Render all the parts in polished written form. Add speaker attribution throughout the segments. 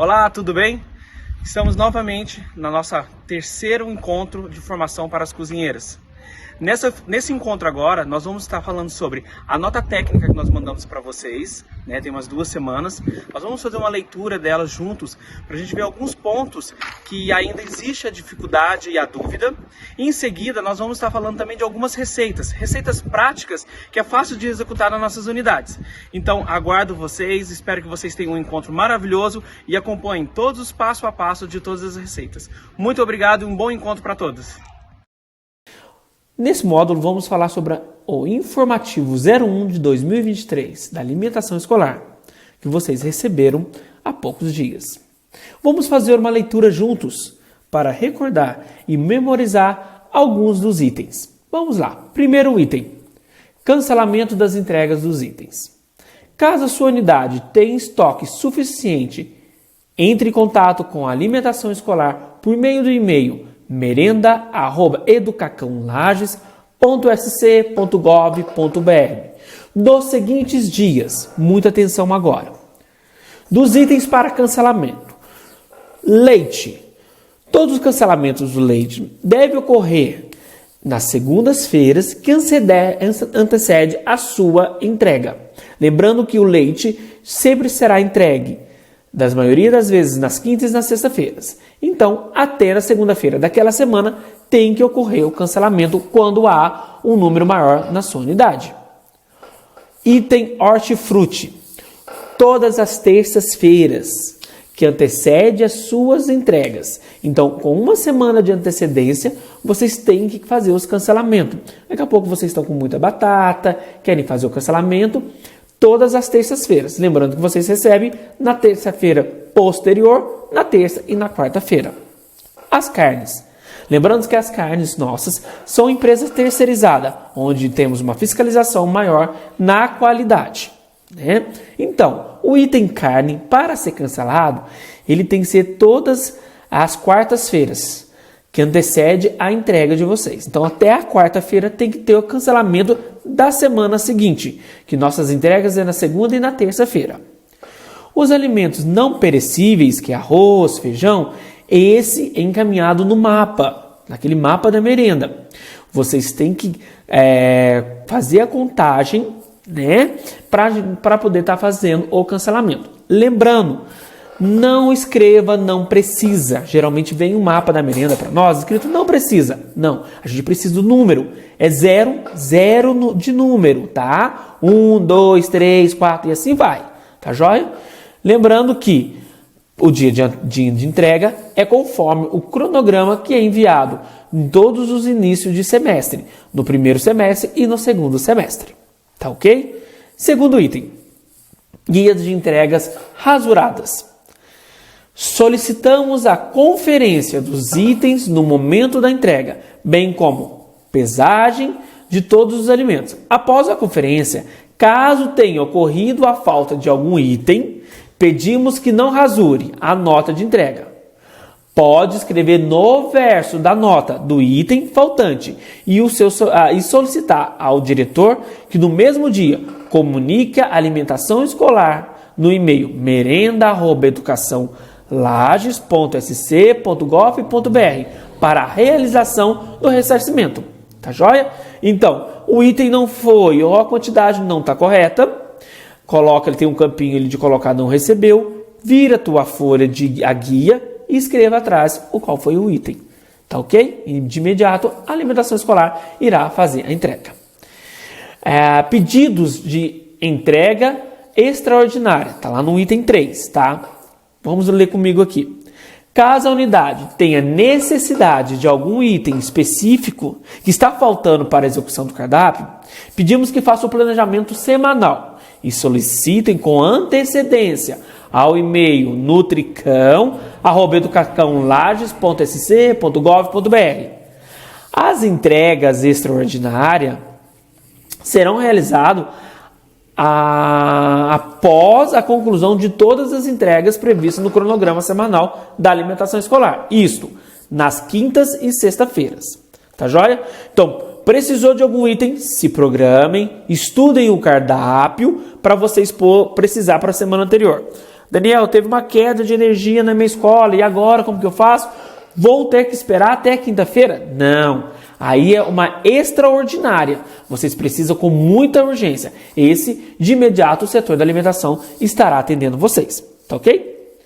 Speaker 1: Olá, tudo bem? Estamos novamente no nosso terceiro encontro de formação para as cozinheiras. Nesse encontro agora, nós vamos estar falando sobre a nota técnica que nós mandamos para vocês, né? Tem umas 2 semanas. Nós vamos fazer uma leitura dela juntos para a gente ver alguns pontos que ainda existe a dificuldade e a dúvida. E em seguida, nós vamos estar falando também de algumas receitas práticas que é fácil de executar nas nossas unidades. Então, aguardo vocês, espero que vocês tenham um encontro maravilhoso e acompanhem todos os passo a passo de todas as receitas. Muito obrigado e um bom encontro para todos!
Speaker 2: Nesse módulo, vamos falar sobre o informativo 01 de 2023 da alimentação escolar, que vocês receberam há poucos dias. Vamos fazer uma leitura juntos para recordar e memorizar alguns dos itens. Vamos lá. Primeiro item: cancelamento das entregas dos itens. Caso a sua unidade tenha estoque suficiente, entre em contato com a alimentação escolar por meio do e-mail merenda@educacãolages.sc.gov.br dos seguintes dias. Muita atenção agora. Dos itens para cancelamento. Leite. Todos os cancelamentos do leite devem ocorrer nas segundas-feiras que antecede a sua entrega. Lembrando que o leite sempre será entregue, das maioria das vezes, nas quintas e nas sextas-feiras. Então, até na segunda-feira daquela semana, tem que ocorrer o cancelamento quando há um número maior na sua unidade. Item hortifruti. Todas as terças-feiras que antecede as suas entregas. Então, com uma semana de antecedência, vocês têm que fazer os cancelamentos. Daqui a pouco vocês estão com muita batata, querem fazer o cancelamento. Todas as terças-feiras. Lembrando que vocês recebem na terça-feira posterior, na terça e na quarta-feira. As carnes. Lembrando que as carnes nossas são empresas terceirizadas, onde temos uma fiscalização maior na qualidade, né? Então, o item carne, para ser cancelado, ele tem que ser todas as quartas-feiras, que antecede a entrega de vocês. Então, até a quarta-feira tem que ter o cancelamento da semana seguinte, que nossas entregas é na segunda e na terça-feira. Os alimentos não perecíveis, que é arroz, feijão, esse é encaminhado no mapa, naquele mapa da merenda. Vocês têm que fazer a contagem, né, para poder estar fazendo o cancelamento. Lembrando, não escreva não precisa. Geralmente vem um mapa da merenda para nós escrito não precisa. Não, a gente precisa do número. É 0 de número, tá? 1, 2, 3, 4 e assim vai. Tá joia? Lembrando que o dia de entrega é conforme o cronograma que é enviado em todos os inícios de semestre. No primeiro semestre e no segundo semestre. Tá ok? Segundo item. Guias de entregas rasuradas. Solicitamos a conferência dos itens no momento da entrega, bem como pesagem de todos os alimentos. Após a conferência, caso tenha ocorrido a falta de algum item, pedimos que não rasure a nota de entrega. Pode escrever no verso da nota do item faltante e solicitar ao diretor que no mesmo dia comunique a alimentação escolar no e-mail merenda@educacãolages.sc.gov.br para a realização do ressarcimento. Tá joia? Então, o item não foi ou a quantidade não está correta, ele tem um campinho ali de colocar não recebeu, vira a tua folha a guia e escreva atrás qual foi o item. Tá ok? E de imediato, a alimentação escolar irá fazer a entrega. Pedidos de entrega extraordinária. Tá lá no item 3, tá? Vamos ler comigo aqui. Caso a unidade tenha necessidade de algum item específico que está faltando para a execução do cardápio, pedimos que faça o planejamento semanal e solicitem com antecedência ao e-mail nutricão@educacãolages.sc.gov.br. As entregas extraordinárias serão realizadas após a conclusão de todas as entregas previstas no cronograma semanal da alimentação escolar. Isto, nas quintas e sexta-feiras. Tá joia? Então, Precisou de algum item? Se programem, estudem o cardápio para vocês precisar para a semana anterior. Daniel, teve uma queda de energia na minha escola, e agora como que eu faço? Vou ter que esperar até quinta-feira? Não, aí é uma extraordinária. Vocês precisam com muita urgência. Esse, de imediato, o setor da alimentação estará atendendo vocês, tá ok?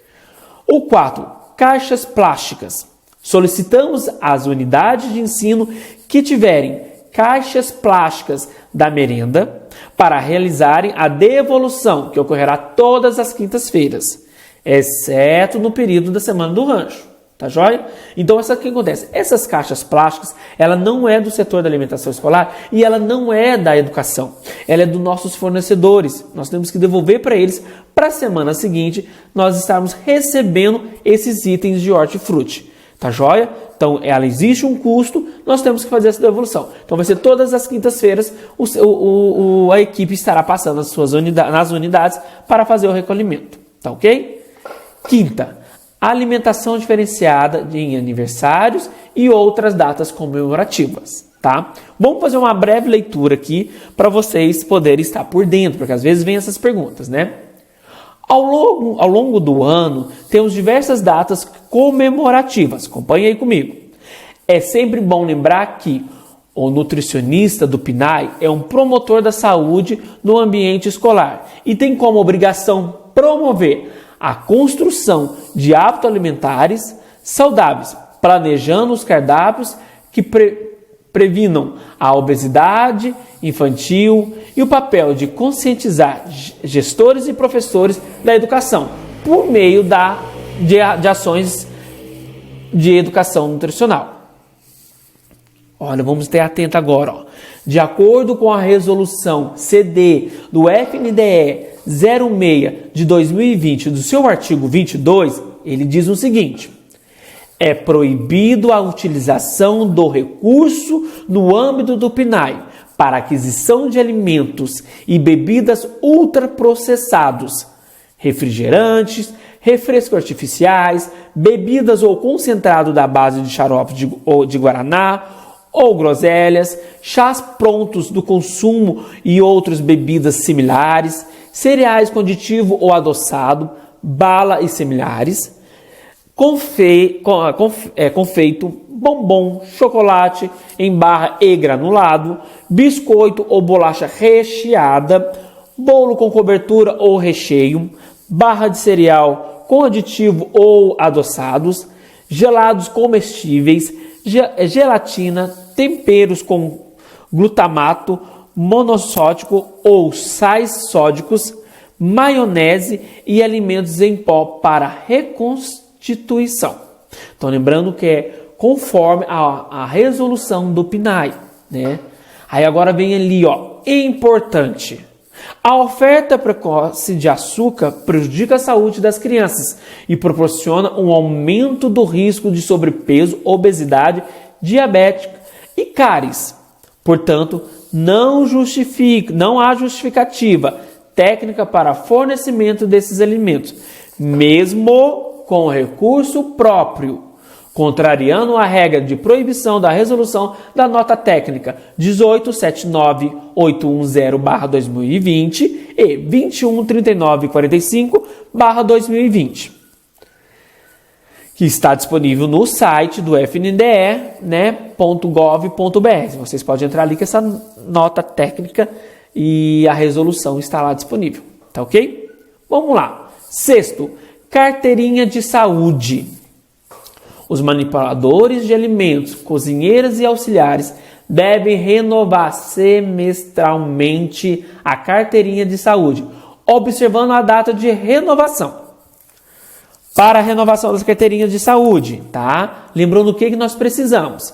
Speaker 2: O 4, caixas plásticas. Solicitamos às unidades de ensino que tiverem caixas plásticas da merenda para realizarem a devolução, que ocorrerá todas as quintas-feiras, exceto no período da semana do rancho. Tá joia? Então, o que acontece? Essas caixas plásticas, ela não é do setor da alimentação escolar e ela não é da educação. Ela é dos nossos fornecedores. Nós temos que devolver para eles, para a semana seguinte, nós estarmos recebendo esses itens de hortifruti. Tá joia? Então, ela existe um custo, nós temos que fazer essa devolução. Então, vai ser todas as quintas-feiras, a equipe estará passando nas unidades para fazer o recolhimento. Tá ok? Quinta, alimentação diferenciada em aniversários e outras datas comemorativas. Tá? Vamos fazer uma breve leitura aqui para vocês poderem estar por dentro, porque às vezes vem essas perguntas, né? Ao longo do ano, temos diversas datas comemorativas. Acompanhe aí comigo. É sempre bom lembrar que o nutricionista do PNAE é um promotor da saúde no ambiente escolar e tem como obrigação promover a construção de hábitos alimentares saudáveis, planejando os cardápios que previnam a obesidade infantil e o papel de conscientizar gestores e professores da educação por meio de ações de educação nutricional. Olha, vamos ter atento agora. Ó. De acordo com a resolução CD do FNDE 06 de 2020, do seu artigo 22, ele diz o seguinte: é proibido a utilização do recurso no âmbito do PNAE para aquisição de alimentos e bebidas ultraprocessados, refrigerantes, refrescos artificiais, bebidas ou concentrado da base de xarope de guaraná ou groselhas, chás prontos do consumo e outras bebidas similares, cereais com aditivo ou adoçado, bala e similares, confeito, bombom, chocolate em barra e granulado, biscoito ou bolacha recheada, bolo com cobertura ou recheio, barra de cereal com aditivo ou adoçados, gelados comestíveis, gelatina, temperos com glutamato monossódico ou sais sódicos, maionese e alimentos em pó para reconstituição. Então, lembrando que é conforme a resolução do PNAE, né? Aí agora vem ali, ó, importante. A oferta precoce de açúcar prejudica a saúde das crianças e proporciona um aumento do risco de sobrepeso, obesidade, diabetes e cáries. Portanto, não há justificativa técnica para fornecimento desses alimentos, mesmo com recurso próprio, contrariando a regra de proibição da resolução da nota técnica 1879810/2020 e 213945/2020, que está disponível no site do FNDE, né, .gov.br. Vocês podem entrar ali que essa nota técnica e a resolução está lá disponível, tá ok? Vamos lá. Sexto, carteirinha de saúde. Os manipuladores de alimentos, cozinheiras e auxiliares devem renovar semestralmente a carteirinha de saúde, observando a data de renovação. Para a renovação das carteirinhas de saúde, tá? Lembrando o que nós precisamos.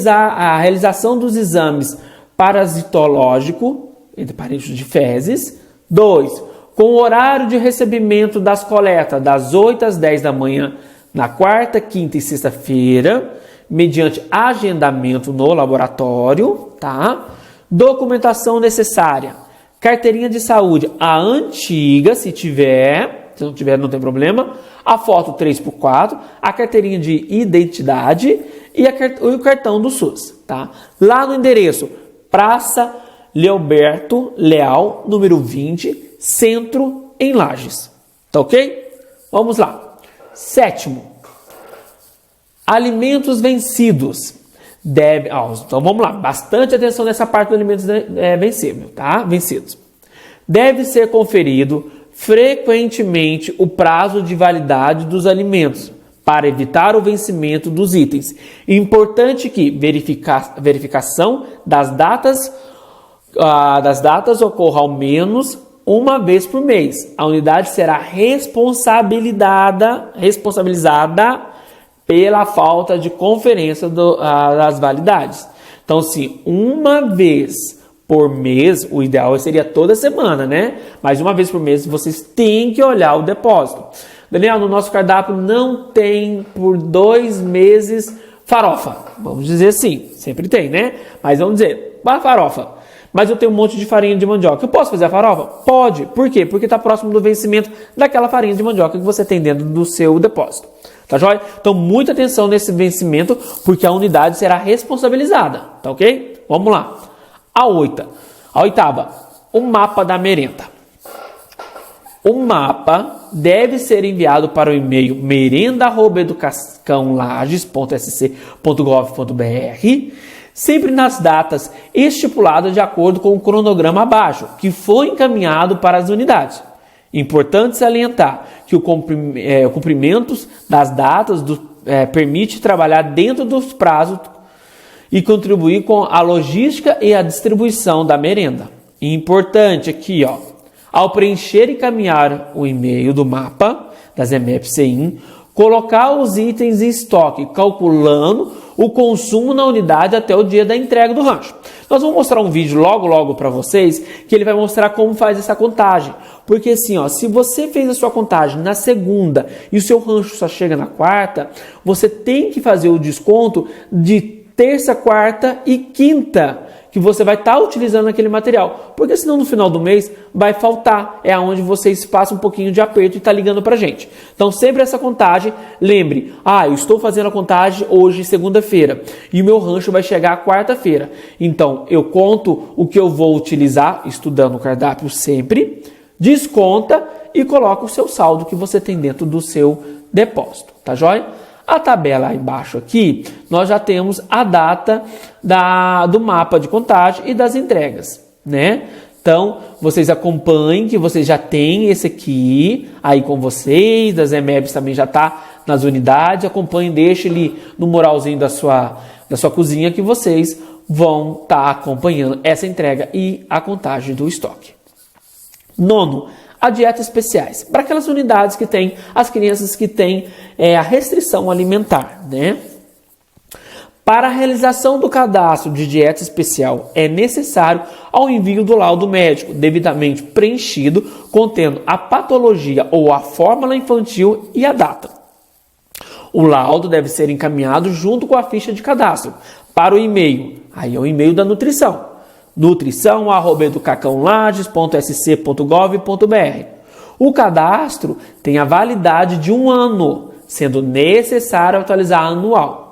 Speaker 2: A realização dos exames parasitológico, entre parênteses de fezes. 2. Com o horário de recebimento das coletas das 8 às 10 da manhã, na quarta, quinta e sexta-feira, mediante agendamento no laboratório, tá? Documentação necessária. Carteirinha de saúde, a antiga, se tiver, se não tiver não tem problema, a foto 3x4, a carteirinha de identidade e o cartão do SUS, tá? Lá no endereço Praça Leoberto Leal, número 20, Centro, em Lages. Tá ok? Vamos lá. 7º. Alimentos vencidos. Então vamos lá. Bastante atenção nessa parte dos alimentos vencidos, tá? Vencidos. Deve ser conferido frequentemente o prazo de validade dos alimentos para evitar o vencimento dos itens. Importante que verificação das datas ocorra ao menos uma vez por mês. A unidade será responsabilizada pela falta de conferência das validades. Então, se uma vez por mês, o ideal seria toda semana, né? Mas uma vez por mês vocês têm que olhar o depósito. Daniel, no nosso cardápio não tem por 2 meses farofa. Vamos dizer assim, sempre tem, né? Mas vamos dizer, farofa. Mas eu tenho um monte de farinha de mandioca. Eu posso fazer a farofa? Pode. Por quê? Porque está próximo do vencimento daquela farinha de mandioca que você tem dentro do seu depósito. Tá joia? Então, muita atenção nesse vencimento, porque a unidade será responsabilizada. Tá ok? Vamos lá. A 8ª, o mapa da merenda. O mapa deve ser enviado para o e-mail merenda@educaçãolages.sc.gov.br, sempre nas datas estipuladas de acordo com o cronograma abaixo, que foi encaminhado para as unidades. Importante salientar que o cumprimento das datas permite trabalhar dentro dos prazos e contribuir com a logística e a distribuição da merenda. Importante aqui, ao preencher e encaminhar o e-mail do mapa das EMEP-CEIM, colocar os itens em estoque, calculando o consumo na unidade até o dia da entrega do rancho. Nós vamos mostrar um vídeo logo para vocês, que ele vai mostrar como faz essa contagem. Porque assim, se você fez a sua contagem na segunda e o seu rancho só chega na quarta, você tem que fazer o desconto de terça, quarta e quinta, que você vai estar utilizando aquele material, porque senão no final do mês vai faltar, é onde vocês passam um pouquinho de aperto e está ligando para a gente. Então sempre essa contagem, lembre, eu estou fazendo a contagem hoje, segunda-feira, e o meu rancho vai chegar quarta-feira, então eu conto o que eu vou utilizar, estudando o cardápio sempre, desconta e coloca o seu saldo que você tem dentro do seu depósito, tá joia? A tabela aí embaixo aqui, nós já temos a data do mapa de contagem e das entregas, né? Então, vocês acompanhem que vocês já têm esse aqui aí com vocês, das EMEBs também já está nas unidades, acompanhem, deixe ele no moralzinho da sua cozinha que vocês vão estar acompanhando essa entrega e a contagem do estoque. 9º, a dieta especiais, para aquelas unidades que tem as crianças que têm a restrição alimentar, né? Para a realização do cadastro de dieta especial é necessário ao envio do laudo médico devidamente preenchido, contendo a patologia ou a fórmula infantil e a data. O laudo deve ser encaminhado junto com a ficha de cadastro para o e-mail, aí é o e-mail da nutrição, nutrição@educaçãolages.sc.gov.br. O cadastro tem a validade de 1 ano, sendo necessário atualizar anual.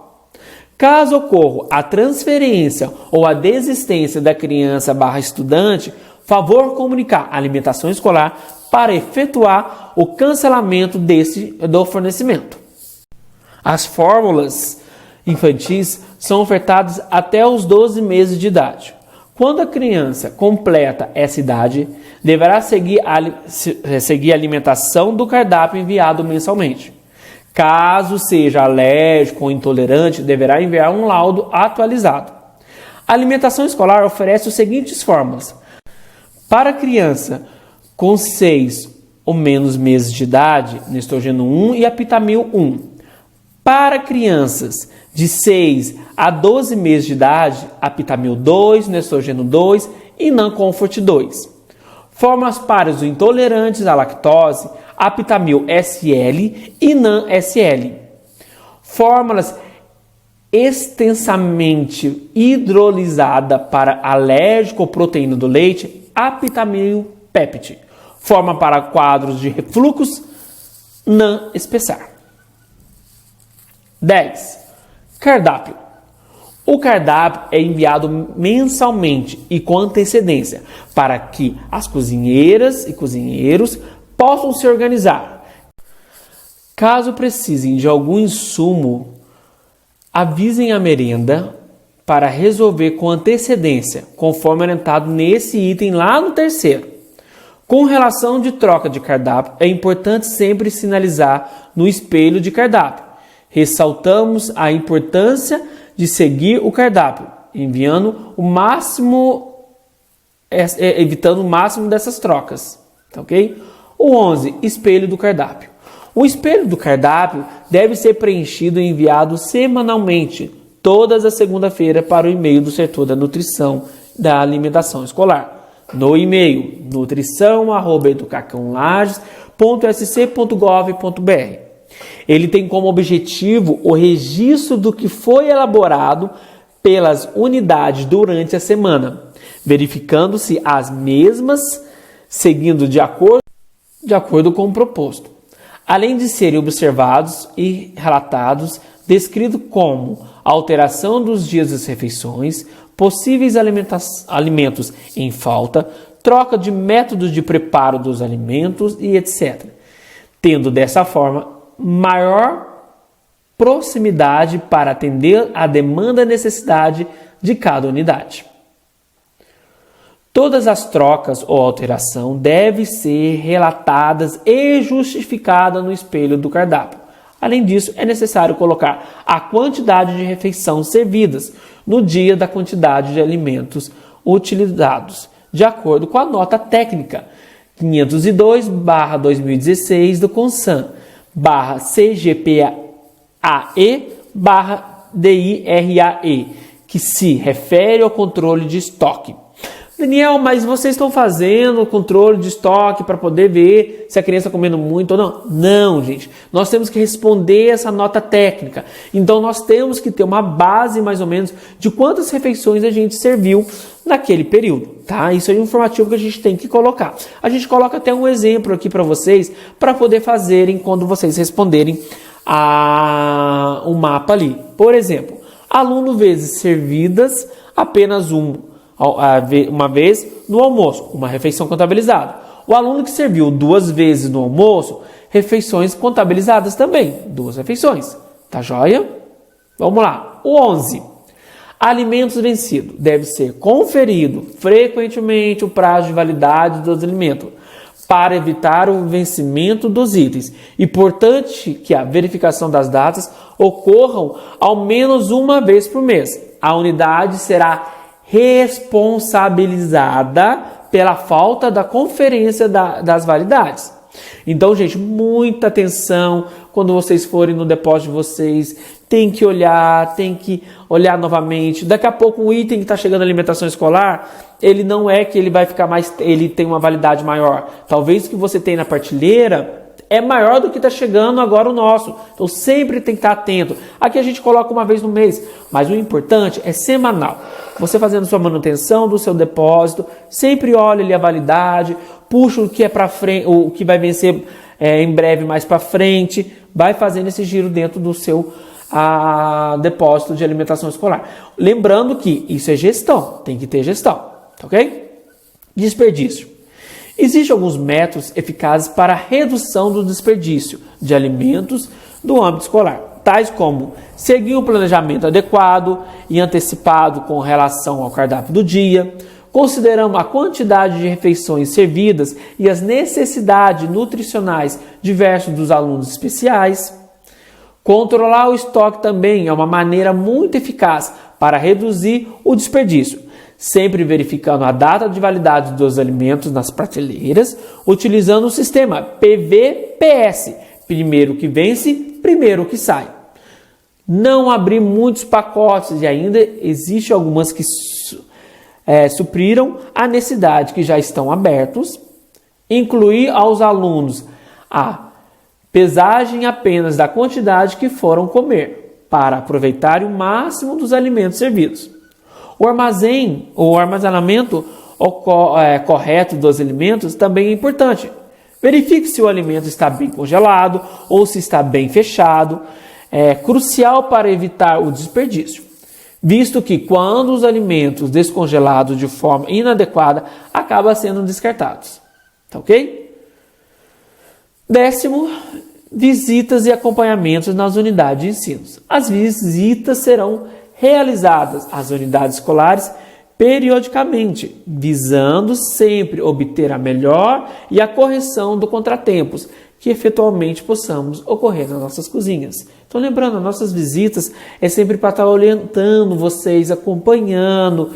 Speaker 2: Caso ocorra a transferência ou a desistência da criança/estudante, favor comunicar a alimentação escolar para efetuar o cancelamento do fornecimento. As fórmulas infantis são ofertadas até os 12 meses de idade. Quando a criança completa essa idade, deverá seguir a alimentação do cardápio enviado mensalmente. Caso seja alérgico ou intolerante, deverá enviar um laudo atualizado. A alimentação escolar oferece as seguintes fórmulas. Para criança com 6 ou menos meses de idade, Nestrogeno 1 e Apitamil 1. Para crianças de 6 a 12 meses de idade, Apitamil 2, Nestrogeno 2 e Nancomfort 2. Fórmulas para os intolerantes à lactose, Apitamil SL e Nan-SL. Fórmulas extensamente hidrolisada para alérgico ou proteína do leite, Apitamil Peptide. Fórmula para quadros de refluxos, Nan-Espessar. 10. Cardápio. O cardápio é enviado mensalmente e com antecedência para que as cozinheiras e cozinheiros possam se organizar. Caso precisem de algum insumo, avisem a merenda para resolver com antecedência, conforme orientado nesse item lá no terceiro. Com relação de troca de cardápio, é importante sempre sinalizar no espelho de cardápio. Ressaltamos a importância de seguir o cardápio, evitando o máximo dessas trocas, tá ok? O 11, espelho do cardápio. O espelho do cardápio deve ser preenchido e enviado semanalmente, todas as segunda-feira, para o e-mail do setor da nutrição da alimentação escolar. No e-mail nutrição@educacãolages.sc.gov.br. Ele tem como objetivo o registro do que foi elaborado pelas unidades durante a semana, verificando-se as mesmas seguindo de acordo com o proposto. Além de serem observados e relatados, descrito como alteração dos dias das refeições, possíveis alimentos em falta, troca de métodos de preparo dos alimentos e etc. Tendo dessa forma maior proximidade para atender à demanda e necessidade de cada unidade. Todas as trocas ou alteração devem ser relatadas e justificadas no espelho do cardápio. Além disso, é necessário colocar a quantidade de refeição servidas no dia da quantidade de alimentos utilizados, de acordo com a nota técnica 502/2016 do CONSAN, /CGPAE/DIRAE, que se refere ao controle de estoque. Daniel, mas vocês estão fazendo o controle de estoque para poder ver se a criança está comendo muito ou não? Não, gente. Nós temos que responder essa nota técnica. Então, nós temos que ter uma base, mais ou menos, de quantas refeições a gente serviu naquele período, tá? Isso é um informativo que a gente tem que colocar. A gente coloca até um exemplo aqui para vocês, para poder fazerem quando vocês responderem o mapa ali. Por exemplo, aluno vezes servidas apenas uma vez no almoço, uma refeição contabilizada. O aluno que serviu 2 vezes no almoço, refeições contabilizadas também, 2 refeições. Tá joia? Vamos lá. O 11. Alimentos vencidos. Deve ser conferido frequentemente o prazo de validade dos alimentos para evitar o vencimento dos itens. Importante que a verificação das datas ocorram ao menos uma vez por mês. A unidade será responsabilizada pela falta da conferência das validades. Então, gente, muita atenção quando vocês forem no depósito de vocês. Tem que olhar novamente. Daqui a pouco o item que está chegando na alimentação escolar, ele não é que ele vai ficar ele tem uma validade maior. Talvez o que você tem na prateleira é maior do que está chegando agora o nosso. Então sempre tem que estar atento. Aqui a gente coloca uma vez no mês, mas o importante é semanal. Você fazendo sua manutenção do seu depósito, sempre olha ali a validade, puxa o que é para frente, o que vai vencer em breve mais para frente, vai fazendo esse giro dentro do seu depósito de alimentação escolar. Lembrando que isso é gestão, tem que ter gestão, tá ok? Desperdício. Existem alguns métodos eficazes para a redução do desperdício de alimentos do âmbito escolar, tais como seguir um planejamento adequado e antecipado com relação ao cardápio do dia, considerando a quantidade de refeições servidas e as necessidades nutricionais diversas dos alunos especiais. Controlar o estoque também é uma maneira muito eficaz para reduzir o desperdício, sempre verificando a data de validade dos alimentos nas prateleiras, utilizando o sistema PVPS, primeiro que vence, primeiro que sai. Não abrir muitos pacotes e ainda existe algumas que supriram a necessidade que já estão abertos. Incluir aos alunos a pesagem apenas da quantidade que foram comer, para aproveitar o máximo dos alimentos servidos. O armazenamento correto dos alimentos também é importante. Verifique se o alimento está bem congelado ou se está bem fechado. é crucial para evitar o desperdício, visto que quando os alimentos descongelados de forma inadequada acabam sendo descartados. Tá ok? 10º, visitas e acompanhamentos nas unidades de ensino. As visitas serão realizadas às unidades escolares periodicamente, visando sempre obter a melhor e a correção do contratempos que efetualmente possamos ocorrer nas nossas cozinhas. Então, lembrando, as nossas visitas é sempre para estar orientando vocês, acompanhando,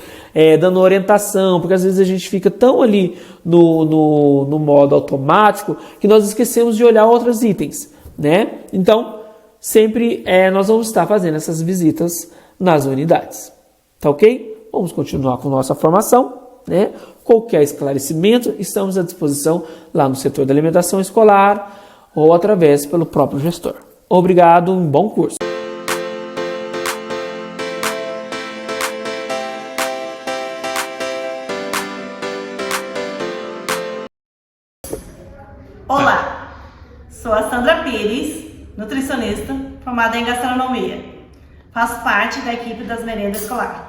Speaker 2: dando orientação, porque às vezes a gente fica tão ali no modo automático que nós esquecemos de olhar outros itens, né? Então, sempre nós vamos estar fazendo essas visitas nas unidades, tá ok? Vamos continuar com nossa formação, né? Qualquer esclarecimento, estamos à disposição lá no setor da alimentação escolar ou através pelo próprio gestor. Obrigado, um bom curso.
Speaker 3: Olá, sou a Sandra Pires, nutricionista formada em gastronomia. Faço parte da equipe das merendas escolar.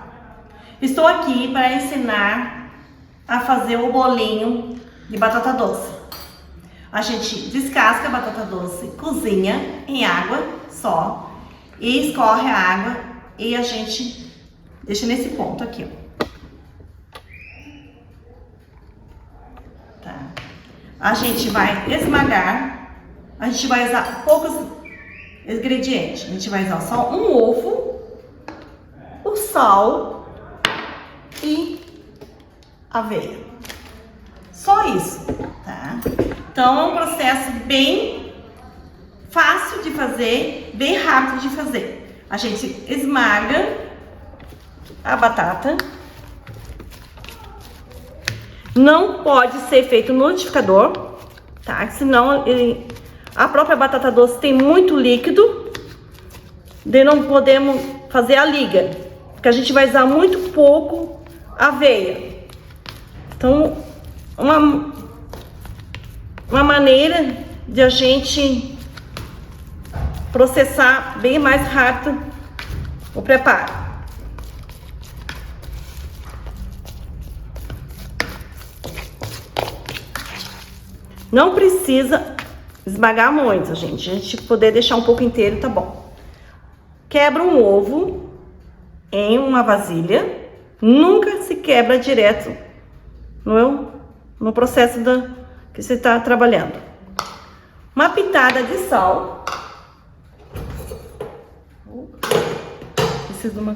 Speaker 3: Estou aqui para ensinar a fazer o bolinho de batata doce. A gente descasca a batata doce, cozinha em água só e escorre a água e a gente deixa nesse ponto aqui, ó. Tá. A gente vai esmagar, a gente vai usar poucos ingredientes. A gente vai usar só um ovo, o sal e aveia. Só isso, tá? Então é um processo bem fácil de fazer, bem rápido de fazer. A gente esmaga a batata. Não pode ser feito no liquidificador, tá? Senão a própria batata doce tem muito líquido, daí não podemos fazer a liga, porque a gente vai usar muito pouco aveia. Então, uma maneira de a gente processar bem mais rápido o preparo. Não precisa esmagar muito, gente. A gente poder deixar um pouco inteiro, tá bom. Quebra um ovo em uma vasilha. Nunca se quebra direto no processo que você está trabalhando. Uma pitada de sal. Preciso de uma...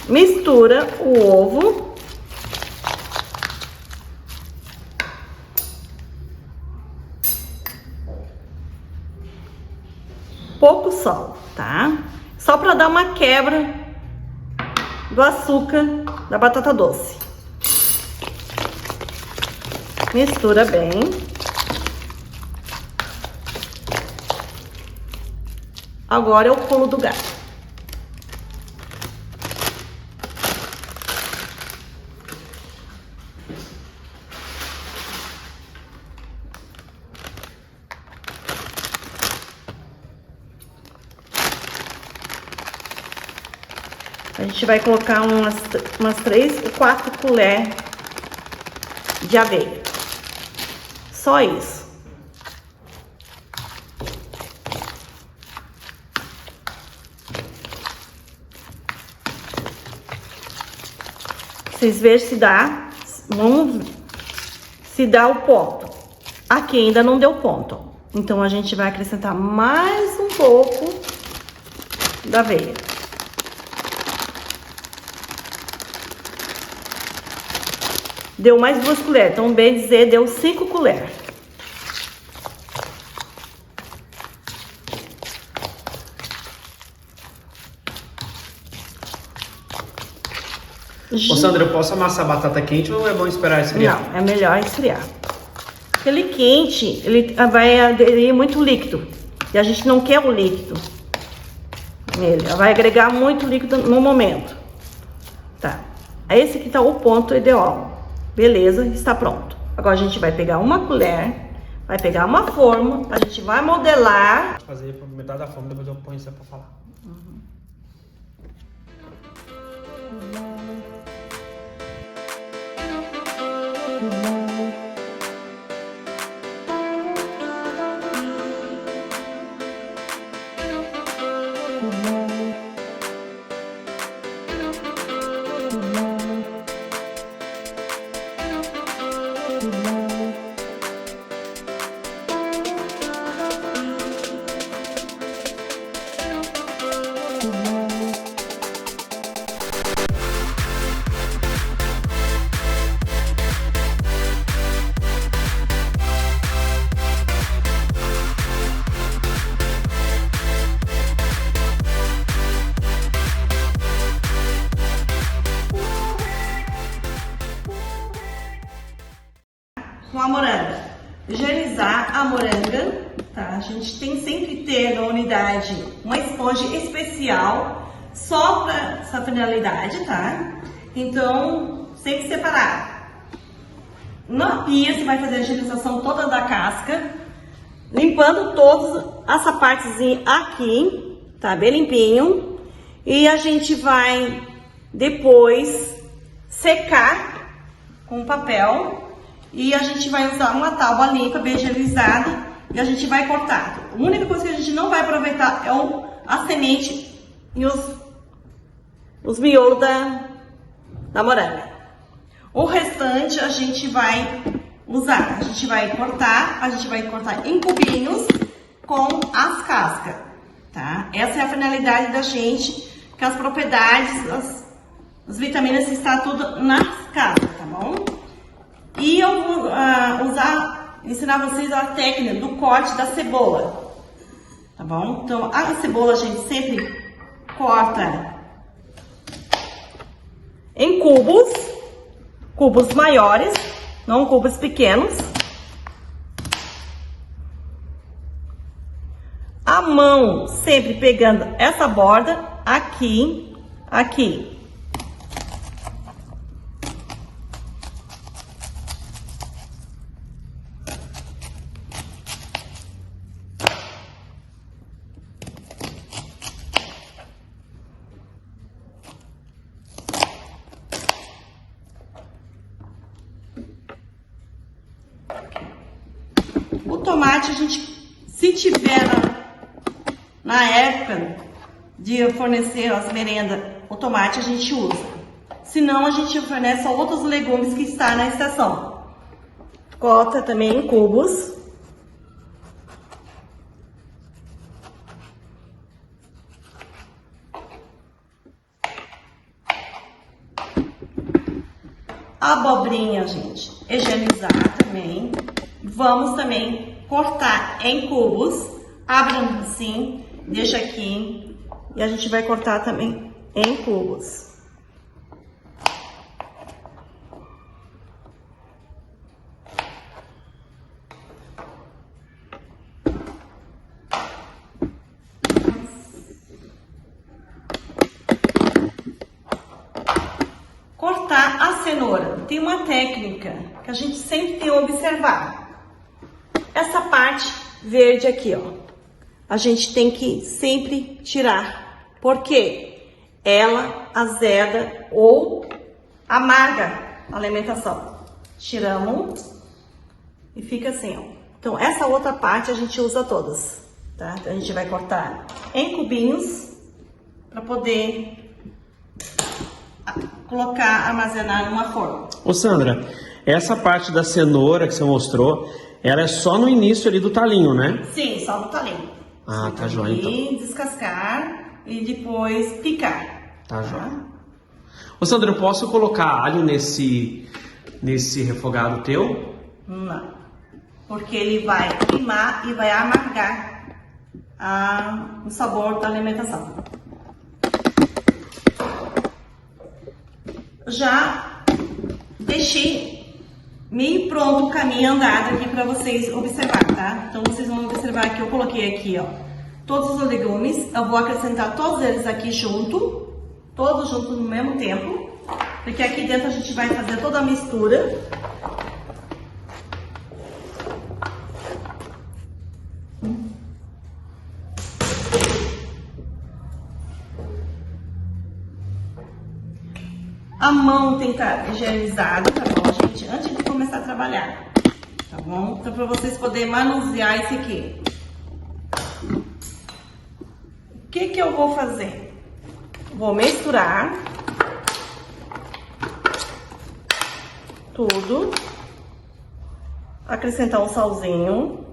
Speaker 3: Mistura o ovo. Pouco sal, tá? Só para dar uma quebra do açúcar da batata doce. Mistura bem. Agora é o pulo do gato. A gente vai colocar umas 3 ou 4 colheres de aveia. Só isso. Vocês vejam se dá, se dá o ponto. Aqui ainda não deu ponto. Então a gente vai acrescentar mais um pouco da aveia. Deu mais 2 colheres, então bem dizer, deu 5 colheres.
Speaker 1: Ô Sandra, eu posso amassar a batata quente ou é bom esperar esfriar?
Speaker 3: Não, é melhor esfriar. Aquele quente, ele vai aderir muito líquido. E a gente não quer o líquido nele. Vai agregar muito líquido no momento. Tá. Esse aqui tá o ponto ideal. Beleza, está pronto. Agora a gente vai pegar uma colher, vai pegar uma forma, a gente vai modelar.
Speaker 2: Vou fazer metade da forma, depois eu ponho isso pra falar.
Speaker 3: Com a moranga, higienizar a moranga, tá? A gente tem sempre que ter na unidade uma esponja especial só para essa finalidade, tá? Então, sempre separar. Na pia, você vai fazer a higienização toda da casca, limpando todas essa partezinha aqui, tá? Bem limpinho. E a gente vai depois secar com papel. E a gente vai usar uma tábua limpa, bem higienizada, e a gente vai cortar. A única coisa que a gente não vai aproveitar é a semente e os miolos da moranga. O restante a gente vai usar, a gente vai cortar em cubinhos com as cascas, tá? Essa é a finalidade da gente, que as propriedades, as vitaminas estão tudo nas cascas, tá bom? E eu vou ensinar vocês a técnica do corte da cebola, tá bom? Então, a cebola a gente sempre corta em cubos maiores, não cubos pequenos. A mão sempre pegando essa borda aqui. O tomate, a gente, se tiver na época de fornecer as merendas, o tomate a gente usa. Se não, a gente fornece outros legumes que está na estação. Corta também em cubos. A abobrinha, gente, higienizar também. Vamos também cortar em cubos. Abram assim, deixa aqui. E a gente vai cortar também em cubos. Cortar a cenoura. Tem uma técnica que a gente sempre tem que observar. Essa parte verde aqui, ó, a gente tem que sempre tirar, porque ela azeda ou amarga a alimentação. Tiramos e fica assim, ó. Então, essa outra parte a gente usa todas, tá? Então, a gente vai cortar em cubinhos para poder colocar, armazenar numa forma.
Speaker 2: Ô Sandra, essa parte da cenoura que você mostrou, ela é só no início ali do talinho, né?
Speaker 3: Sim, só no talinho.
Speaker 2: Ah, tá joia então.
Speaker 3: E descascar e depois picar.
Speaker 2: Tá joia. Ô Sandra, eu posso colocar alho nesse refogado teu?
Speaker 3: Não, porque ele vai queimar e vai amargar o sabor da alimentação. Já deixei meio pronto o caminho andado aqui para vocês observar, tá? Então vocês vão observar que eu coloquei aqui, ó, todos os legumes. Eu vou acrescentar todos eles aqui junto, todos juntos no mesmo tempo. porque aqui dentro a gente vai fazer toda a mistura. A mão tem que estar higienizada, tá bom, gente? Antes de começar a trabalhar, tá bom? Então, para vocês poderem manusear isso aqui. O que que eu vou fazer? Vou misturar tudo. Acrescentar um salzinho.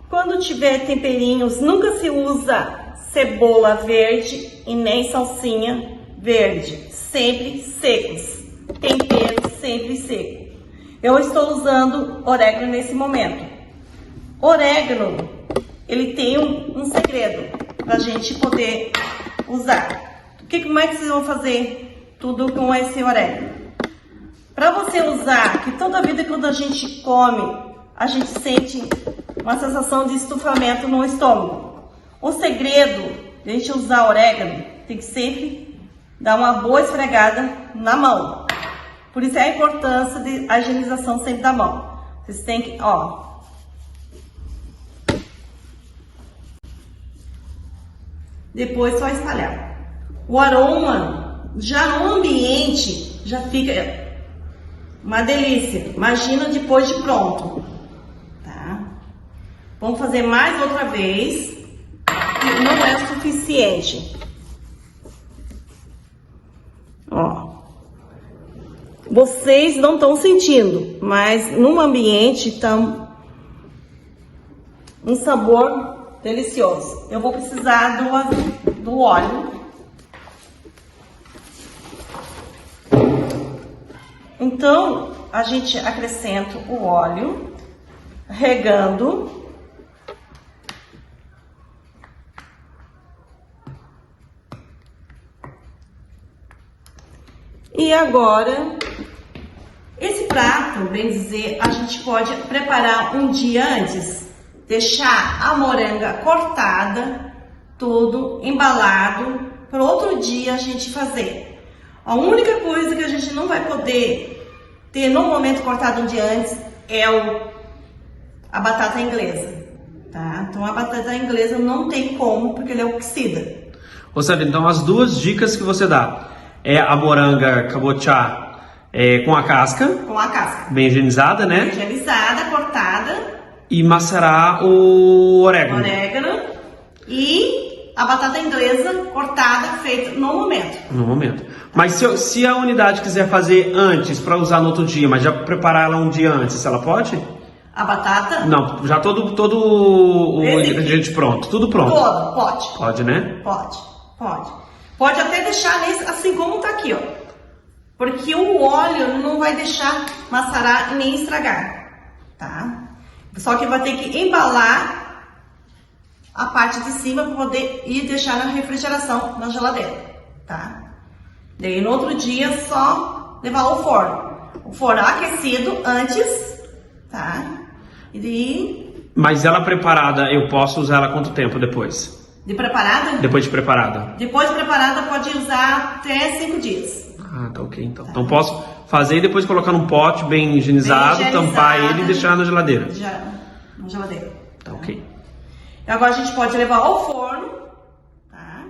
Speaker 3: Quando tiver temperinhos, nunca se usa cebola verde e nem salsinha verde. Sempre secos. Tempero sempre seco. Eu estou usando orégano nesse momento. Orégano, ele tem um segredo para a gente poder usar. Como é que vocês vão fazer tudo com esse orégano? Para você usar, que toda vida quando a gente come, a gente sente uma sensação de estufamento no estômago. O segredo de a gente usar orégano tem que sempre dar uma boa esfregada na mão. Por isso é a importância da higienização sempre da mão. Vocês têm que, ó. Depois só espalhar. O aroma, já no ambiente, já fica uma delícia. Imagina depois de pronto. Vamos fazer mais outra vez, que não é o suficiente. Ó. Vocês não estão sentindo, mas no ambiente está um sabor delicioso. Eu vou precisar do óleo. Então, a gente acrescenta o óleo, regando. E agora, esse prato, bem dizer, a gente pode preparar um dia antes. Deixar a moranga cortada, tudo embalado, para outro dia a gente fazer. A única coisa que a gente não vai poder ter no momento cortado um dia antes é a batata inglesa, tá? Então a batata inglesa não tem como, porque ele é oxida.
Speaker 2: Ô Sabrina, então as duas dicas que você dá é a moranga cabotiá com a casca.
Speaker 3: Com a casca.
Speaker 2: Bem higienizada, né?
Speaker 3: Bem higienizada, cortada.
Speaker 2: E macerar o orégano.
Speaker 3: Orégano. E a batata inglesa cortada, feita no momento.
Speaker 2: No momento. Mas se a unidade quiser fazer antes para usar no outro dia, mas já preparar ela um dia antes, ela pode?
Speaker 3: A batata?
Speaker 2: Não, já todo o ingrediente pronto. Tudo pronto.
Speaker 3: Todo, pode.
Speaker 2: Pode, né?
Speaker 3: Pode. Pode até deixar nesse, assim como tá aqui, ó. Porque o óleo não vai deixar macerar e nem estragar, tá? Só que vai ter que embalar a parte de cima para poder ir deixar na refrigeração, na geladeira, tá? Daí no outro dia só levar ao forno. O forno aquecido antes, tá? E daí...
Speaker 2: Mas ela preparada, eu posso usar ela quanto tempo depois?
Speaker 3: De preparada?
Speaker 2: Depois de preparada.
Speaker 3: Depois de preparada pode usar até 5 dias.
Speaker 2: Ah, tá ok então. Tá. Então posso fazer e depois colocar num pote bem higienizado, tampar ele e deixar na geladeira.
Speaker 3: Já, na geladeira.
Speaker 2: Tá ok.
Speaker 3: E agora a gente pode levar ao forno, tá?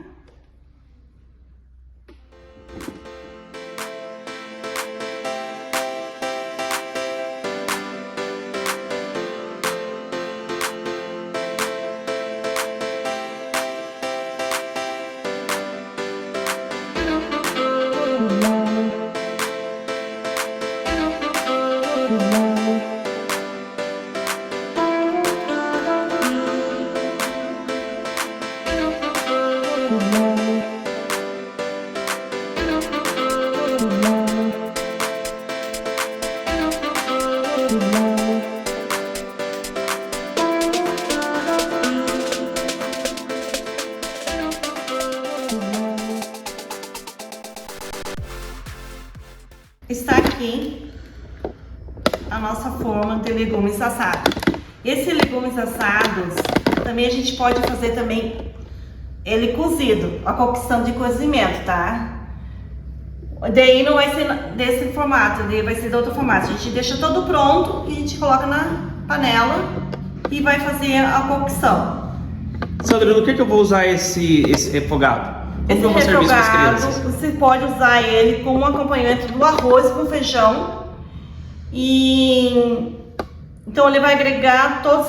Speaker 3: legumes assados. Esses legumes assados, também a gente pode fazer também ele cozido, a cocção de cozimento, tá? Daí não vai ser desse formato, daí vai ser de outro formato. A gente deixa todo pronto e a gente coloca na panela e vai fazer a cocção.
Speaker 1: Sandra, no que eu vou usar esse refogado? Como que eu vou servir isso para as crianças?
Speaker 3: Você pode usar ele como um acompanhamento do arroz com feijão. E então ele vai agregar todos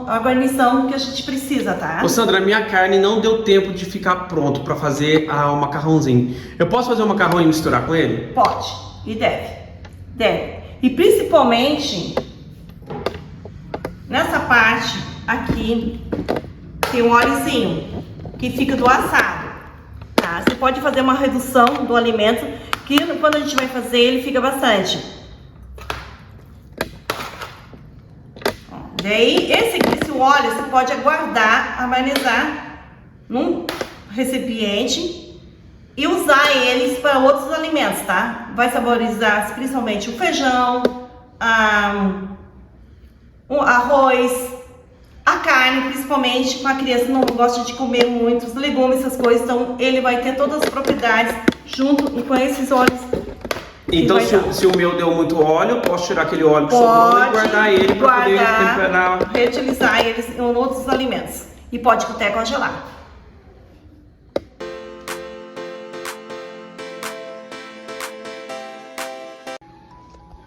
Speaker 3: a guarnição que a gente precisa, tá?
Speaker 1: Ô Sandra, a minha carne não deu tempo de ficar pronto para fazer o macarrãozinho. Eu posso fazer o macarrão e misturar com ele?
Speaker 3: Pode e deve. Deve. E principalmente nessa parte aqui tem um óleozinho que fica do assado, tá? Você pode fazer uma redução do alimento que quando a gente vai fazer ele fica bastante. Daí esse óleo você pode guardar, armazenar num recipiente e usar eles para outros alimentos, tá? Vai saborizar principalmente o feijão, o arroz, a carne, principalmente com a criança que não gosta de comer muitos legumes, essas coisas, então ele vai ter todas as propriedades junto com esses óleos.
Speaker 1: Então se o meu deu muito óleo, eu posso tirar aquele óleo que sobrou e guardar ele para poder temperar.
Speaker 3: Reutilizar eles em outros alimentos. E pode até congelar.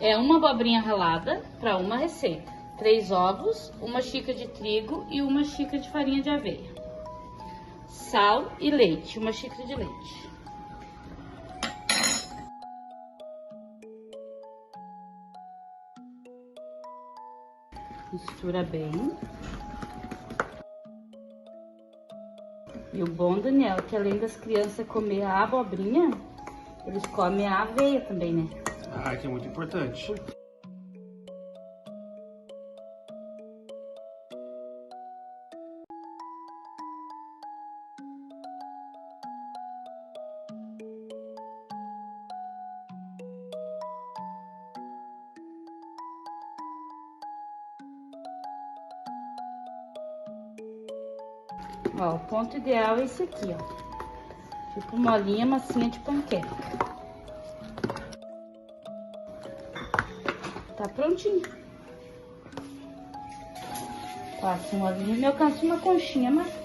Speaker 4: É uma abobrinha ralada para uma receita. 3 ovos, 1 xícara de trigo e 1 xícara de farinha de aveia. Sal e leite, 1 xícara de leite. Mistura bem. E o bom, Daniel, é que além das crianças comer a abobrinha, eles comem a aveia também, né?
Speaker 1: Ah, que é muito importante.
Speaker 4: Ó, o ponto ideal é esse aqui, ó. Tipo molinha, massinha de panqueca. Tá prontinho. Passa um molinho e me alcança uma conchinha, mas...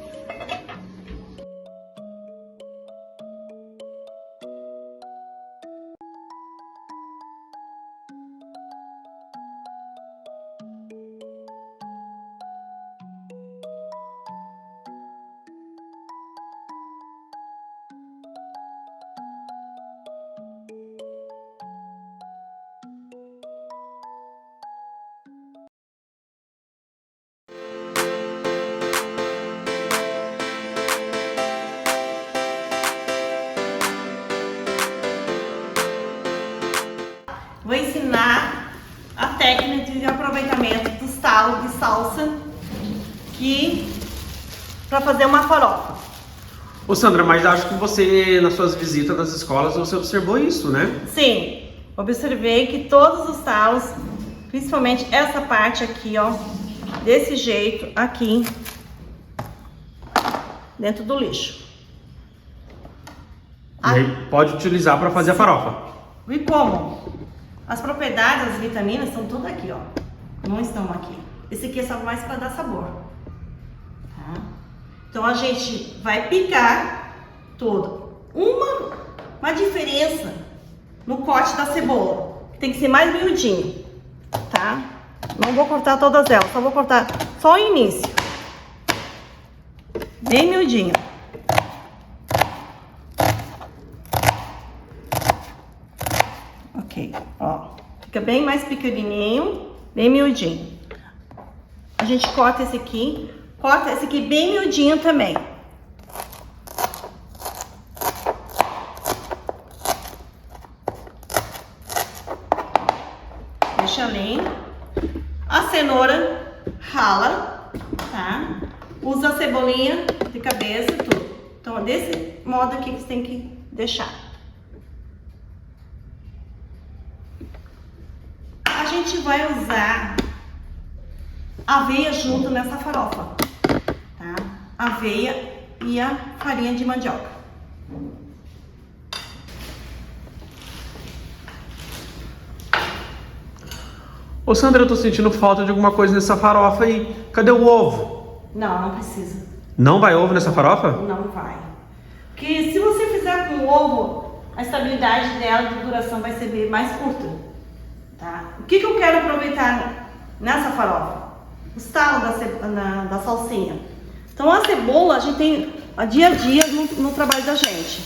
Speaker 3: Vou ensinar a técnica de aproveitamento dos talos de salsa para fazer uma farofa.
Speaker 1: Ô Sandra, mas acho que você, nas suas visitas nas escolas, você observou isso, né?
Speaker 3: Sim, observei que todos os talos, principalmente essa parte aqui, ó, desse jeito aqui, dentro do lixo.
Speaker 1: E aí pode utilizar para fazer a farofa.
Speaker 3: E como? As propriedades, as vitaminas estão tudo aqui, ó. Não estão aqui. Esse aqui é só mais para dar sabor. Tá? Então a gente vai picar tudo. Uma diferença no corte da cebola. Tem que ser mais miudinho, tá? Não vou cortar todas elas, só vou cortar só o início. Bem miudinho. Ok, ó. Fica bem mais pequenininho, bem miudinho. A gente corta esse aqui bem miudinho também. Deixa ali. A cenoura rala, tá? Usa a cebolinha de cabeça, tudo. Então, é desse modo aqui que você tem que deixar. A gente vai usar aveia junto nessa farofa, tá? Aveia e a farinha de mandioca.
Speaker 2: Ô Sandra, eu tô sentindo falta de alguma coisa nessa farofa aí. Cadê o ovo?
Speaker 3: Não, não precisa.
Speaker 2: Não vai ovo nessa farofa?
Speaker 3: Não vai. Porque se você fizer com ovo, a estabilidade dela de duração vai ser mais curta, tá? O que eu quero aproveitar nessa farofa? O sal da salsinha. Então a cebola a gente tem a dia no trabalho da gente,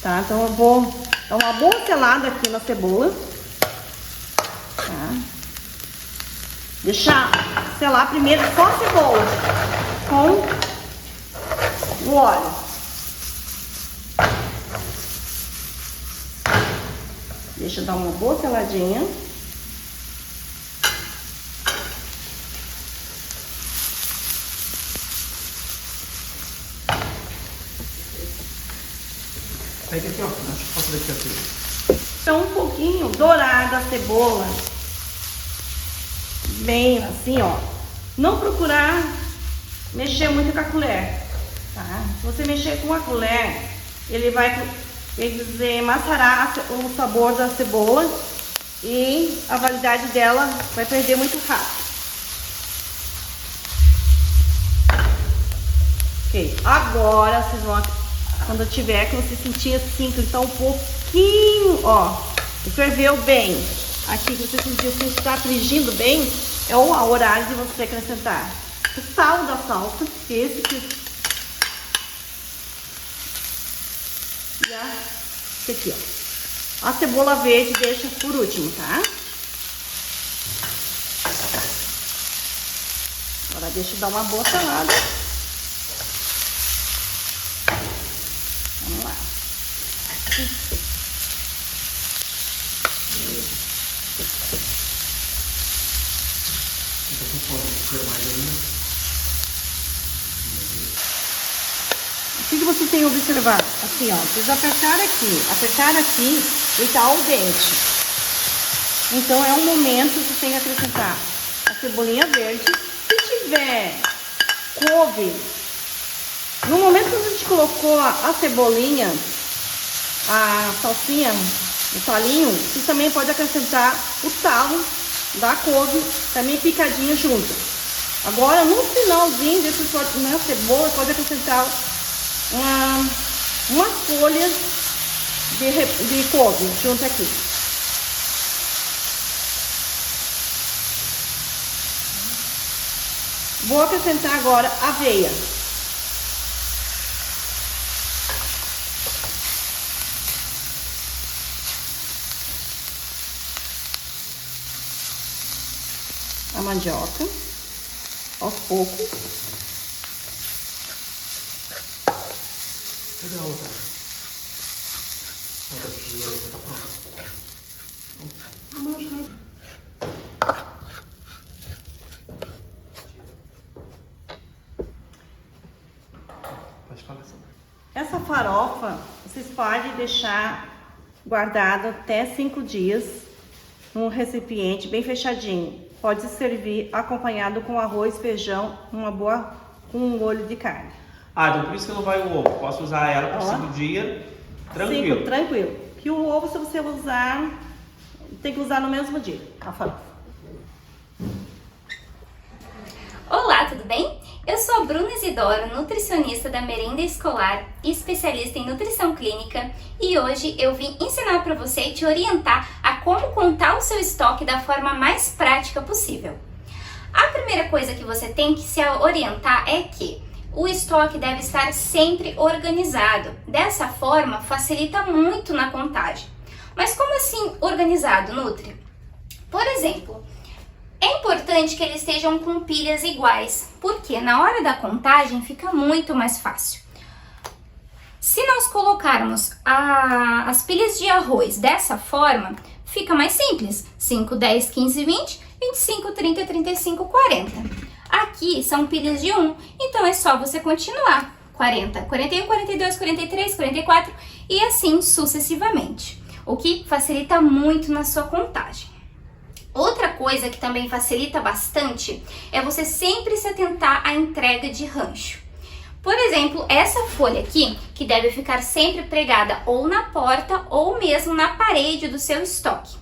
Speaker 3: tá? Então eu vou dar uma boa selada aqui na cebola, tá? Deixar selar primeiro só a cebola com o óleo. Deixa eu dar uma boa seladinha.
Speaker 2: Pega aqui, ó. Passa daqui assim.
Speaker 3: Então, um pouquinho dourada a cebola. Bem assim, ó. Não procurar mexer muito com a colher, tá? Se você mexer com a colher, ele vai, quer dizer, macerar o sabor da cebola e a validade dela vai perder muito rápido. Ok, agora vocês vão, quando tiver que você sentir assim, que ele tá um pouquinho, ó, ferveu bem. Aqui que você sentiu que está frigindo bem, é o horário de você acrescentar o sal da salsa, esse aqui, ó. A cebola verde deixa por último, tá? Agora deixa eu dar uma boa salada. Vamos lá. O que você tem que observar? Assim, ó, vocês apertaram aqui, ele tá ao dente. Então é um momento que você tem que acrescentar a cebolinha verde. Se tiver couve, no momento que a gente colocou a cebolinha, a salsinha, o talinho, você também pode acrescentar o talo da couve, também picadinho junto. Agora, no finalzinho na cebola, pode acrescentar uma folha de couve junto aqui. Vou acrescentar agora aveia. A mandioca, aos poucos.
Speaker 2: Cadê a outra? Outra que tá pronta. Pode falar, Sandra.
Speaker 3: Essa farofa, vocês podem deixar guardada até 5 dias num recipiente bem fechadinho. Pode servir acompanhado com arroz, feijão, com um molho de carne.
Speaker 1: Ah, então por isso que não vai o ovo. Posso usar ela por 5 dias, tranquilo.
Speaker 3: Tranquilo. Que o ovo, se você usar, tem que usar no mesmo dia, a farofa.
Speaker 5: Olá, tudo bem? Eu sou a Bruna Isidoro, nutricionista da Merenda Escolar e especialista em nutrição clínica, e hoje eu vim ensinar para você e te orientar a como contar o seu estoque da forma mais prática possível. A primeira coisa que você tem que se orientar é que o estoque deve estar sempre organizado. Dessa forma, facilita muito na contagem. Mas como assim organizado, Nutri? Por exemplo, é importante que eles estejam com pilhas iguais, porque na hora da contagem fica muito mais fácil. Se nós colocarmos as pilhas de arroz dessa forma, fica mais simples. 5, 10, 15, 20, 25, 30, 35, 40. Aqui são pilhas de 1, então é só você continuar. 40, 41, 42, 43, 44 e assim sucessivamente. O que facilita muito na sua contagem. Outra coisa que também facilita bastante é você sempre se atentar à entrega de rancho. Por exemplo, essa folha aqui, que deve ficar sempre pregada ou na porta ou mesmo na parede do seu estoque.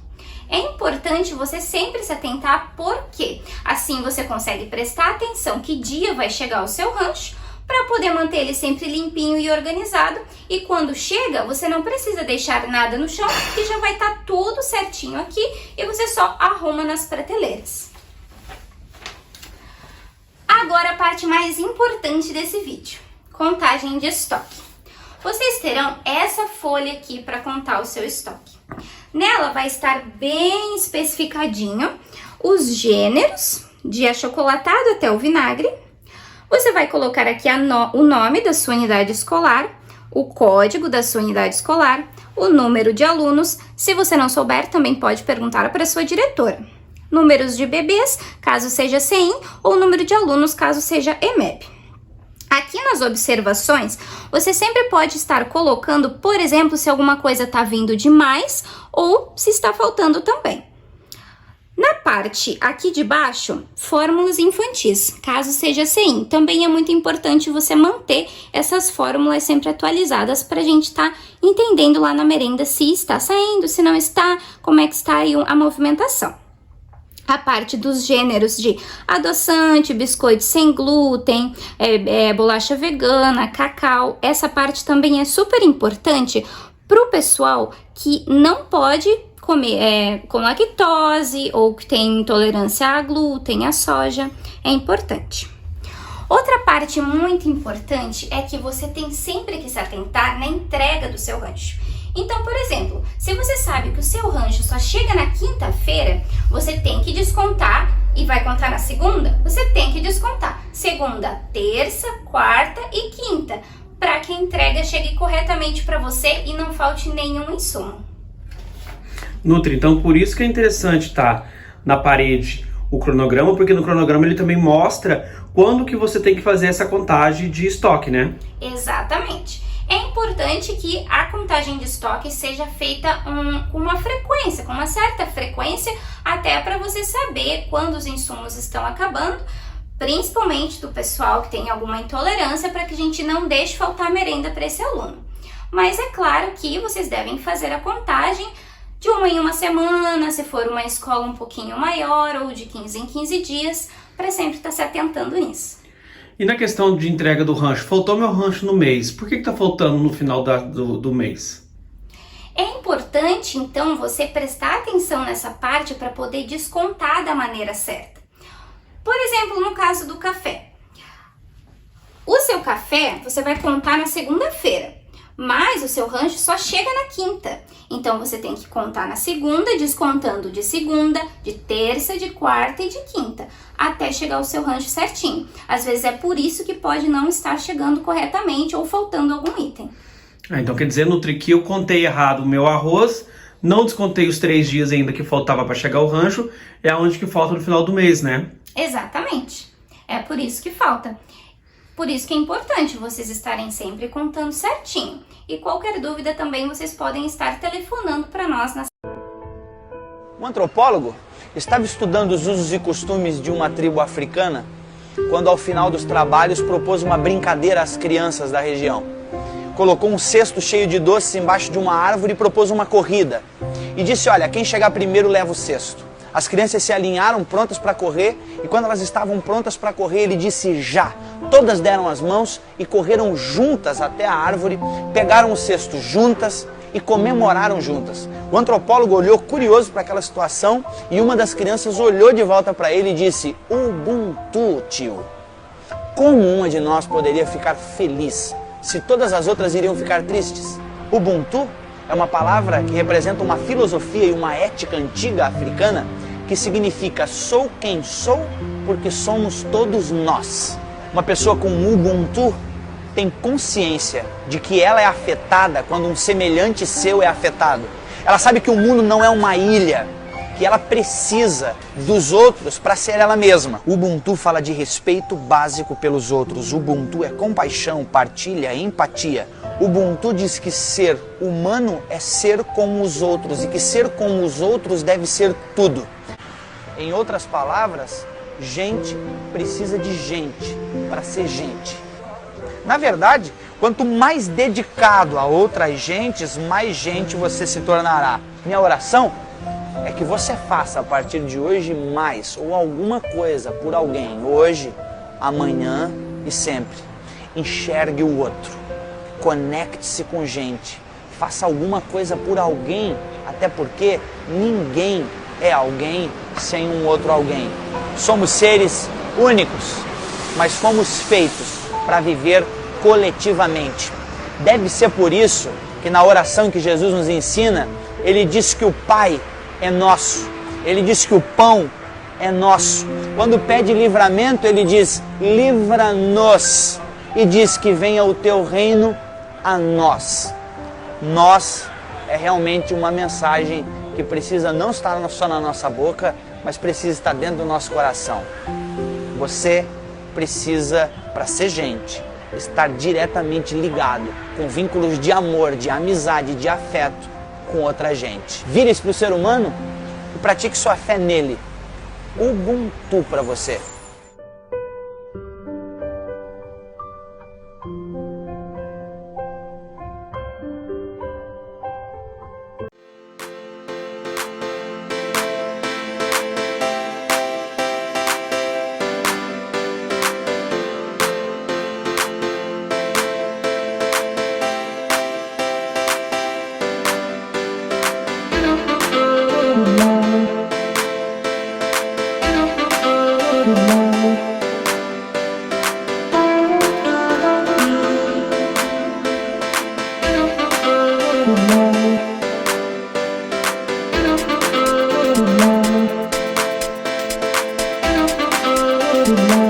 Speaker 5: É importante você sempre se atentar, porque assim você consegue prestar atenção que dia vai chegar o seu rancho, para poder manter ele sempre limpinho e organizado, e quando chega você não precisa deixar nada no chão, que já vai estar tudo certinho aqui e você só arruma nas prateleiras. Agora a parte mais importante desse vídeo, contagem de estoque. Vocês terão essa folha aqui para contar o seu estoque. Nela vai estar bem especificadinho os gêneros, de achocolatado até o vinagre. Você vai colocar aqui o nome da sua unidade escolar, o código da sua unidade escolar, o número de alunos. Se você não souber, também pode perguntar para a sua diretora. Números de bebês, caso seja CEIM, ou número de alunos, caso seja EMEB. Aqui nas observações, você sempre pode estar colocando, por exemplo, se alguma coisa está vindo demais ou se está faltando também. Na parte aqui de baixo, fórmulas infantis, caso seja CEIM. Também é muito importante você manter essas fórmulas sempre atualizadas para a gente estar entendendo lá na merenda se está saindo, se não está, como é que está aí a movimentação. A parte dos gêneros de adoçante, biscoito sem glúten, bolacha vegana, cacau. Essa parte também é super importante para o pessoal que não pode comer com lactose ou que tem intolerância a glúten, a soja. É importante. Outra parte muito importante é que você tem sempre que se atentar na entrega do seu rancho. Então, por exemplo, se você sabe que o seu rancho só chega na quinta-feira, você tem que descontar e vai contar na segunda, você tem que descontar segunda, terça, quarta e quinta, para que a entrega chegue corretamente para você e não falte nenhum insumo.
Speaker 2: Nutri, então por isso que é interessante estar na parede o cronograma, porque no cronograma ele também mostra quando que você tem que fazer essa contagem de estoque, né?
Speaker 5: Exatamente. É importante que a contagem de estoque seja feita com uma frequência, com uma certa frequência, até para você saber quando os insumos estão acabando, principalmente do pessoal que tem alguma intolerância, para que a gente não deixe faltar merenda para esse aluno. Mas é claro que vocês devem fazer a contagem de uma em uma semana, se for uma escola um pouquinho maior, ou de 15 em 15 dias, para sempre estar se atentando nisso.
Speaker 2: E na questão de entrega do rancho, faltou meu rancho no mês, por que tá faltando no final do mês?
Speaker 5: É importante, então, você prestar atenção nessa parte para poder descontar da maneira certa. Por exemplo, no caso do café. O seu café, você vai contar na segunda-feira, mas o seu rancho só chega na quinta. Então, você tem que contar na segunda, descontando de segunda, de terça, de quarta e de quinta, até chegar o seu rancho certinho. Às vezes é por isso que pode não estar chegando corretamente ou faltando algum item.
Speaker 2: Então quer dizer, Nutri, que eu contei errado o meu arroz, não descontei os 3 dias ainda que faltava para chegar ao rancho, é onde que falta no final do mês, né?
Speaker 5: Exatamente. É por isso que falta. Por isso que é importante vocês estarem sempre contando certinho. E qualquer dúvida também vocês podem estar telefonando para nós.
Speaker 6: Um antropólogo estava estudando os usos e costumes de uma tribo africana quando, ao final dos trabalhos, propôs uma brincadeira às crianças da região. Colocou um cesto cheio de doces embaixo de uma árvore e propôs uma corrida. E disse, olha, quem chegar primeiro leva o cesto. As crianças se alinharam prontas para correr e quando elas estavam prontas para correr, ele disse já. Todas deram as mãos e correram juntas até a árvore, pegaram o cesto juntas e comemoraram juntas. O antropólogo olhou curioso para aquela situação e uma das crianças olhou de volta para ele e disse, Ubuntu, tio. Como uma de nós poderia ficar feliz se todas as outras iriam ficar tristes? Ubuntu é uma palavra que representa uma filosofia e uma ética antiga africana que significa sou quem sou porque somos todos nós. Uma pessoa com Ubuntu tem consciência de que ela é afetada quando um semelhante seu é afetado. Ela sabe que o mundo não é uma ilha, que ela precisa dos outros para ser ela mesma. Ubuntu fala de respeito básico pelos outros. Ubuntu é compaixão, partilha, empatia. Ubuntu diz que ser humano é ser como os outros e que ser como os outros deve ser tudo. Em outras palavras, gente precisa de gente para ser gente. Na verdade, quanto mais dedicado a outras gentes, mais gente você se tornará. Minha oração é que você faça a partir de hoje mais ou alguma coisa por alguém, hoje, amanhã e sempre. Enxergue o outro, conecte-se com gente, faça alguma coisa por alguém, até porque ninguém é alguém sem um outro alguém. Somos seres únicos, mas fomos feitos para viver coletivamente. Deve ser por isso que na oração que Jesus nos ensina, ele diz que o Pai é nosso, ele diz que o pão é nosso. Quando pede livramento, ele diz: livra-nos, e diz que venha o teu reino a nós. Nós é realmente uma mensagem que precisa não estar só na nossa boca, mas precisa estar dentro do nosso coração. Você precisa, para ser gente, estar diretamente ligado com vínculos de amor, de amizade, de afeto com outra gente. Vire-se para o ser humano e pratique sua fé nele. Ubuntu para você.
Speaker 2: Good